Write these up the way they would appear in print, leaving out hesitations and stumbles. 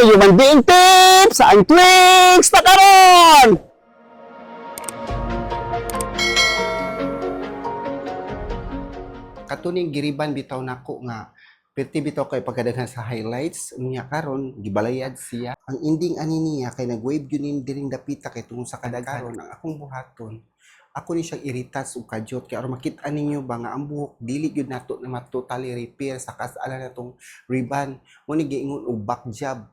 Human Being Tips! Ang Twix na karon! Katuning giriban bitaw nako nga perti bitaw kay pagkadaghan sa highlights unya karon gibalayad siya ang ending ani niya kay nag-wave gyud diring dapita kay tungod sa kadaghanon ang akong buhaton ako ni siyang iritas ug kadyot kay aron makita ninyo ba nga ang buhok dili gyud nato na totally repair sa kasala natong ribbon mo ni giingon og back job.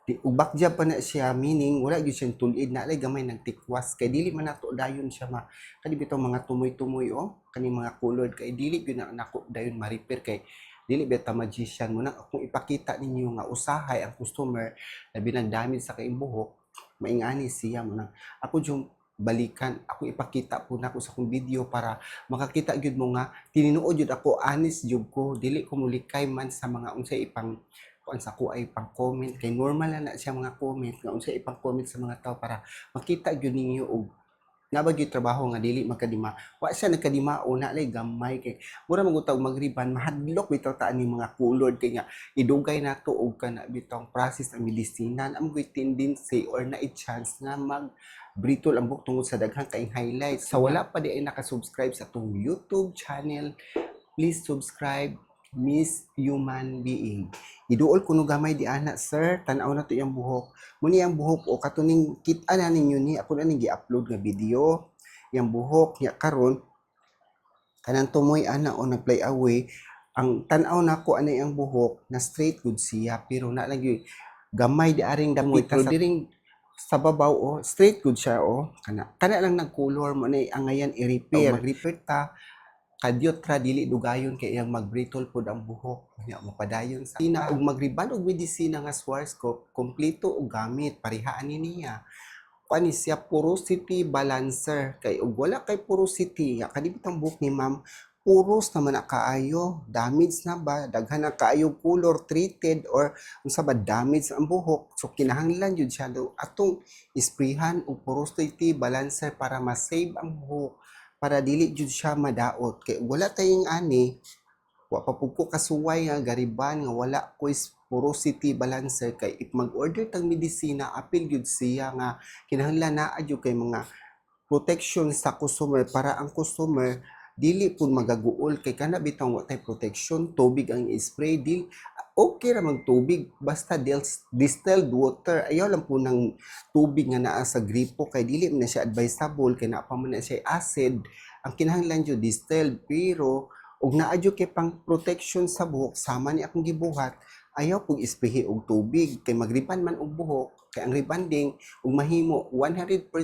Ug back job pa na siya, meaning wala gyud siyang tulid na alay gamay ng tikwas kay dili man nato dayon siya kani bitaw mga tumoy-tumoy kani mga colored kay dili gyud na nako dayon ma-repair kay dili beta magician mo na kung ipakita ninyo nga usahay ang customer labi nang damage sa kay buhok maingani siya mo na ako jung balikan ako ipakita po nako sa akong video para makakita gyud mo nga tininuod gyud ako honest jud ko dili ko mulikay man sa mga unsay ipang kung sa ko ay pang-comment kay normal na siya mga comment nga unsay ipang-comment sa mga tao para makita gyud ninyo og nabagi trabaho nga dili magkadima wa siya nagkadimao na lay gamay kay mura magutag magriban mahadlok bitaw ta ani mga colored kay nga idugay nato og kana bitaw process ang medisina am gyud tendency or na chance nga mag brittle ang buhok tungod sa daghang kaing highlights sa wala pa di ay nakasubscribe sa atong YouTube channel please subscribe Miss Human Being. Iduol kuno gamay di ana sir, tan-aw na to yang buhok. Muni ang buhok o katuning kita na ninyo ni ako na ning gi-upload nga video. Yang buhok nya karon kanang tumoy ana o nag-play away ang tan-aw nako ana yang buhok na straight good siya pero na lang gyud gamay di aring dapita sa diring sa babaw straight good siya kana lang nag-color mo na ang ngayon i-repair mag-repair ta kadyot ra dili dugayon kay iyang mag-brittle pod ang buhok nya mapadayon sa ina og magriban og medisina nga Schwarzkopf kompleto og gamit parihaan niya kani siya porosity balancer kay og wala kay porosity nga kani bitang buhok ni ma'am puros naman na kaayo damage na ba daghan na kaayo color treated or unsa ba damage ang buhok so kinahanglan jud siya atong isprayhan og porosity balancer para ma-save ang buhok para dili jud siya madaot kay wala tayong ani wa pa pud ko kasuway nga gariban nga wala ko is porosity balancer kay if mag-order tang medisina apil jud siya nga kinahanglan naa jud kay mga protection sa customer para ang customer dili pud magaguol kay kana bitaw wa tay protection tubig ang spray dili okay ra mag tubig basta distilled water ayaw lang po ng tubig nga naa sa gripo kay dili man na siya advisable kay naa pa man na siya acid ang kinahanglan jud distilled pero og naa jud kay pang protection sa buhok sama ni akong gibuhat ayaw pug isprehi og tubig kay magriban man og buhok kay ang rebanding ug mahimo 100%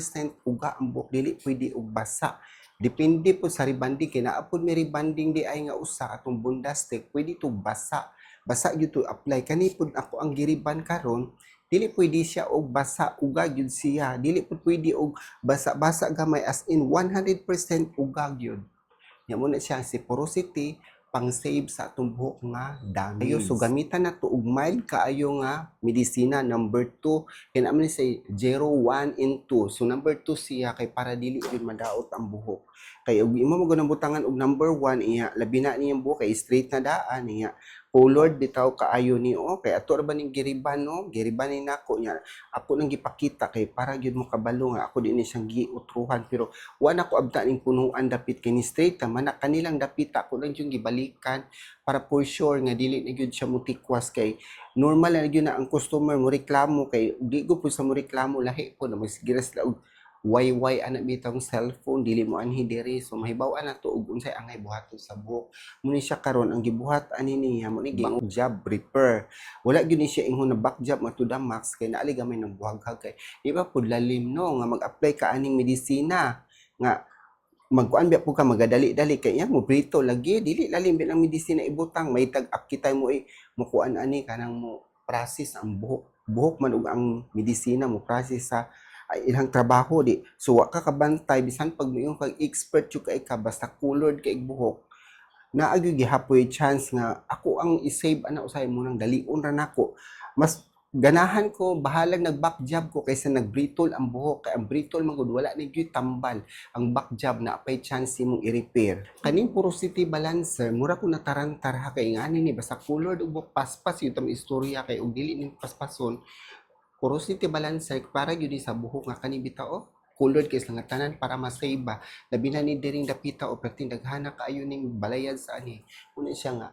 uga ang buhok dili pwede og basa depende po sa rebanding kay naa pud may rebanding di ay nga usa atong bundastic pwede to basa gyud to apply kani pud ako ang giriban karon dili pwede siya og basa uga gyud siya dili pud pwede og basa gamay as in 100% uga gyud nya mo na siya si porosity pang save sa atong buhok nga damage so gamitan na to og mild kaayo nga medisina number 2 kay naman say 0 1 and 2 so number 2 siya kay para dili gyud madaot ang buhok kay ug imo mo ganang butangan og number 1 iya labi na niyang buhok kay straight na daan iya colored bitaw kaayo ni kay ato ra ba ning giriban giriban ni nako nya ako nang gipakita kay para gyud mo kabalo nga ako di ni siyang giutruhan pero wa na ko abta ning punuan dapit kay ni straight man kanilang dapita ako lang yung gibalikan para for sure nga dili na gyud siya mutikwas kay normal na gyud na ang customer mo reklamo kay di go po sa mo reklamo lahi po na magsigiras la og wayway ana bitong cellphone dili mo anhi diri so mahibaw-an nato og unsay angay buhaton sa buhok muni siya karon ang gibuhat ani niya mo ni back job repair wala gyud ni siya ingon na back job to the max kay naali gamay ng buhaghag kay di ba pud lalim nga mag-apply ka aning medisina nga magkuan biya po ka magadali-dali kay yan mo brito lagi dili lalim bilang medisina ibutang may tag-up kita mo mukuan ani kanang mo process ang buhok man ug ang medisina mo process sa ilang trabaho di so wa ka kabantay bisan pag moingon kag expert jud kay ka basta colored kay buhok naagi gihapoy chance nga ako ang i-save ana usay mo nang dalion ra nako mas ganahan ko bahalag nag-back job ko kaysa nag-brittle ang buhok. Kay ang brittle man gud wala na gyud tambal. Ang back job na apay chance imong i-repair. Kaning porosity balancer mura ko natarantar ha kay ngani ni basta color ug paspas yun tam istorya kay ug dili ni paspason. Porosity balancer para gyud sa buhok nga kani bitaw colored kay nga tanan para masave ba. Labi na ni diring dapita o perting daghana kaayo ning balayad sa ani. Una siya nga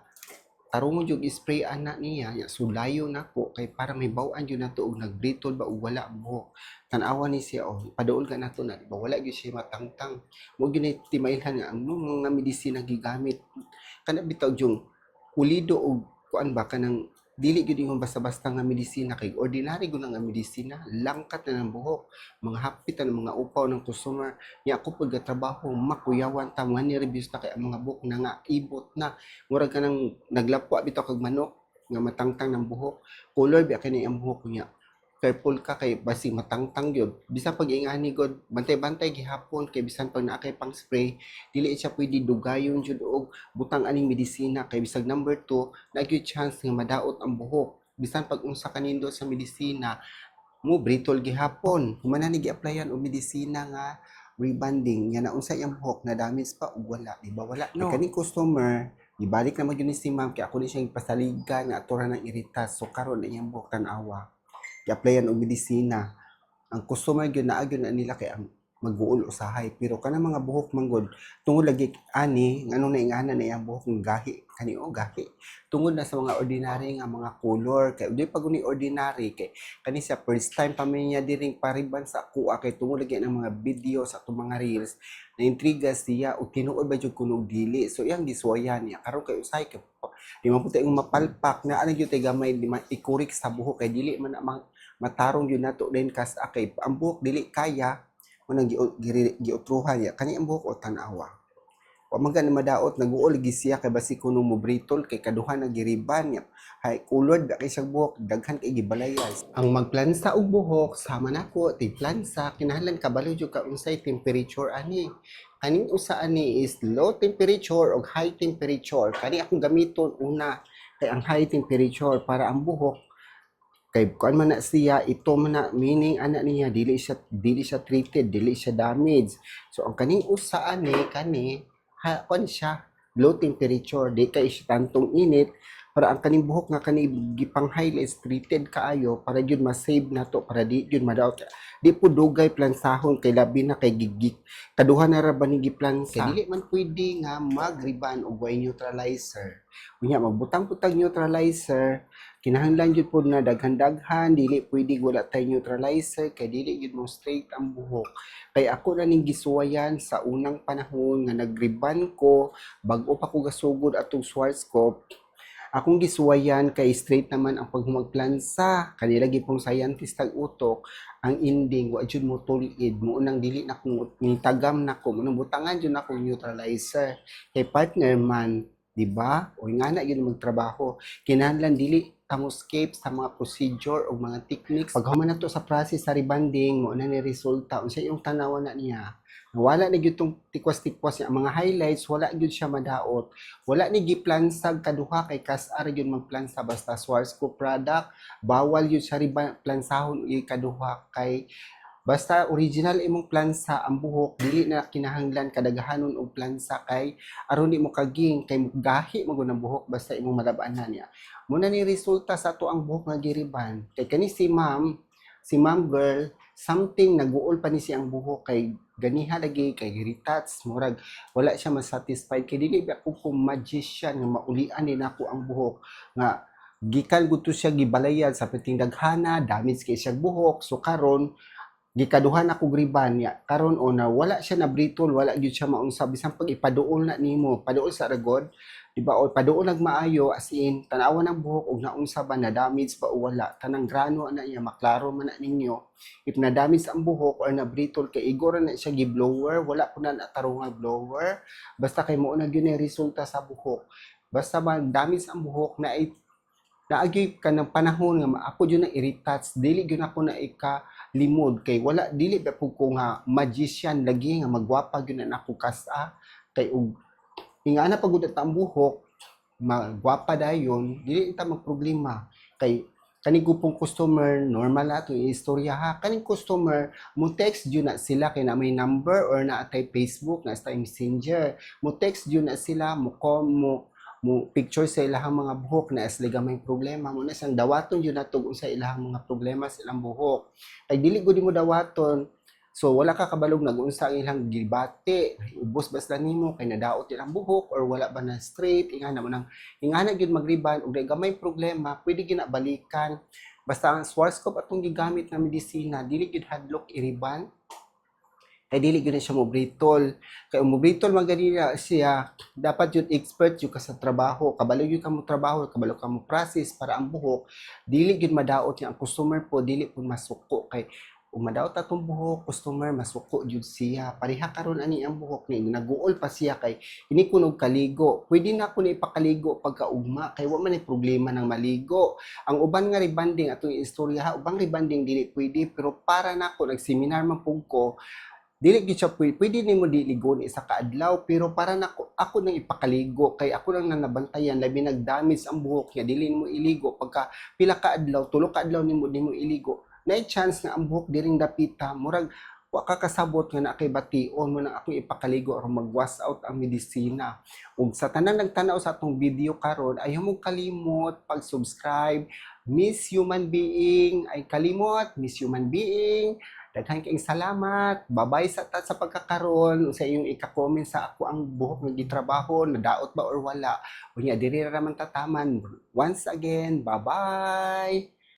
tarong yung spray ana niya ya sulayo na ko kay para may bawan yun nato og nagbritol ba og wala ang buhok tan-awa ni siya paduol ka nato na ba wala gyud siya matangtang mo gyud timailhan nga ang mga medisina gigamit kana bitaw yung pulido og kuan ba kanang dili gyud yung basta-basta nga medisina kay ordinary gud nga medisina langkat na ng buhok mga hapit na mga upaw ng customer nya ako pud trabaho makuyawan ta mga ni-reviews ta kay ang mga buhok na nga ibot na murag kanang naglapwa bitaw kag manok nga matangtang ng buhok color ba kini ang buhok niya careful ka kay basi matangtang gyud bisan pag ingani gud bantay-bantay gihapon kay bisan pag naa kay pang spray dili siya pwede dugayon jud og butang aning medisina kay bisag number 2 na gyud chance nga madaot ang buhok bisan pag unsa kanindo sa medisina mo brittle gihapon humana ni gi-applyan og medisina nga rebonding nga naunsa iyang buhok na damage pa ug wala di ba wala no kani customer ibalik na magyud ni si ma'am kay ako ni siya pasaligan nga atura ng iritas so karon na iyang buhok tan-awa i-applyan og medisina ang customer gyud naa gyud na nila kay ang mag-uol usahay pero kana mga buhok manggod tungod lagi ani ngano na ingana na iyang buhok ng gahi kani gahi tungod na sa mga ordinary nga mga color kay di pag ni ordinary kay kani sa first time pa niya diring pariban sa kuha kay tungod lagi ang mga video sa atong mga reels na intriga siya o tinuod ba jud kuno dili so iyang giswayan niya karon kay usay kay di man puti ang mapalpak na ana gyud tay gamay di ikurik sa buhok kay dili man matarong yun nato din kas akay ang buhok dili kaya mo nang giutruhan ya kani ang buhok o tan-awa wa man gani madaot naguol gisiya kay basi kuno mo brittle kay kaduhan na giriban ya hay colored ba kay sa buhok daghan kay gibalayas ang magplansa og buhok sama nako ti plansa kinahanglan kabalo jud ka unsay temperature ani kaning usa ani is low temperature ug high temperature kani akong gamiton una kay ang high temperature para ang buhok kay kuan man na siya ito man na meaning ana niya dili siya treated dili siya damaged so ang kaning usa ani kani kuan siya low temperature di kay siya tantong init para ang kaning buhok nga kani gipang highlights treated kaayo para gyud ma-save nato para di gyud madaot di po dugay plansahon kay labi na kay gigik kaduha na ra ba ni giplansa kay dili man pwede nga mag-riban og way neutralizer unya magbutang-butang neutralizer kinahanglan jud pod na daghan-daghan dili pwede wala tay neutralizer kay dili jud mo straight ang buhok kay ako na ning gisuwayan sa unang panahon nga nagriban ko bag-o pa ko gasugod atong Schwarzkopf akong gisuwayan kay straight naman ang paghumagplansa kanila gipong scientist tag utok ang ending wa jud mo tulid mo unang dili na ko nitagam na ko unang butangan jud na ko neutralizer kay partner man di ba o nga na yun magtrabaho kinahanglan dili tamuscape sa mga procedure o mga techniques pag human nato sa process sa rebonding mo na ni resulta unsa yung tanawa na niya wala na gyud tong tikwas-tikwas niya ang mga highlights wala gyud siya madaot wala ni giplansag kaduha kay kas-ar gyud magplansa basta Schwarzkopf product bawal gyud sa plansahon kaduha kay basta original imong plansa ang buhok dili na kinahanglan kadaghanon og plansa kay aron di mo kaging kay gahi mo ng buhok basta imong malabanan niya muna ni resulta sa ato ang buhok nga giriban kay kani si ma'am girl something naguol pa ni siyang buhok kay ganiha lagi kay retouch murag wala siya masatisfied kay dili ba ko magician nga maulian ni nako ang buhok nga gikan gud to siya gibalayan sa piting daghana damage kay siya buhok so karon gikaduhan ako griban ya karon na wala siya na brittle wala gyud siya maunsa bisan pag ipaduol na nimo paduol sa ragod di ba o paduol nagmaayo as in tanawa ng buhok og naunsa ba na damage pa o wala tanang grano na niya maklaro man na ninyo if na damage ang buhok or na brittle kay igora na siya gi-blower wala po na tarong nga blower basta kay mo na gyud ni resulta sa buhok basta ba damage ang buhok na naagi ka ng panahon nga maapo yun na i-retouch dili gyud ako na limod kay wala dili ba po ko nga magician lagi nga magwapa gyud na ako kasa kay ug ingana pagud ang buhok magwapa dayon dili ta magproblema kay kaning gupong customer, normal na ito yung istorya ha. Kaning customer, mo text yun na sila kay na may number or na atay Facebook, na atay Messenger. Mo text yun na sila, mo picture sa ilahang mga buhok na as may problema mo na isang dawaton yun na tugon sa ilahang mga problema sa ilang buhok. Kay dili gud mo dawaton, so wala ka kabalog nag-unsa ang ilang gibate, ubos basta nimo kay nadaot ilang buhok or wala ba na straight, ingana mo nang ingana gyud magriban ug gamay problema, pwede gyud na balikan. Basta ang Schwarzkopf atong gigamit na medisina, dili gyud hadlok iriban. Kay dili gyud na siya mobritol. Kay mobritol maganina siya, dapat yun expert yun ka sa trabaho. Kabalo yun ka mo trabaho, kabalo ka mo process para ang buhok dili gyud madaot niya ang customer po, dili po masuko kay umadaot atong buhok, customer masuko jud siya. Pareha karon ani ang buhok ni naguol pa siya kay ini kunog kaligo. Pwede na ko ni ipakaligo pagkaugma kay wa man ni problema ng maligo. Ang uban nga rebanding atong istorya, ubang rebanding dili pwede pero para nako nagseminar man pug ko, dili gyud siya pwede nimo diligon isa ka adlaw pero para nako ako nang ipakaligo kay ako nang nanabantayan labi nag-damage ang buhok niya dili nimo iligo pagka pila ka adlaw tulo ka adlaw nimo iligo na chance nga ang buhok diring dapita murag wa ka kasabot nga na kay bation mo nang ako ipakaligo or mag-wash out ang medisina. Ug sa tanan nagtanaw sa atong video karon ayaw mo kalimot pag-subscribe. Miss Human Being ay kalimot, Miss Human Being. Daghan kayong salamat. Bye-bye sa pagkakaroon sa iyong ika-comment sa ako ang buhok nga gitrabaho, nadaot ba or wala. Unya diri ra man tataman. Once again, bye-bye.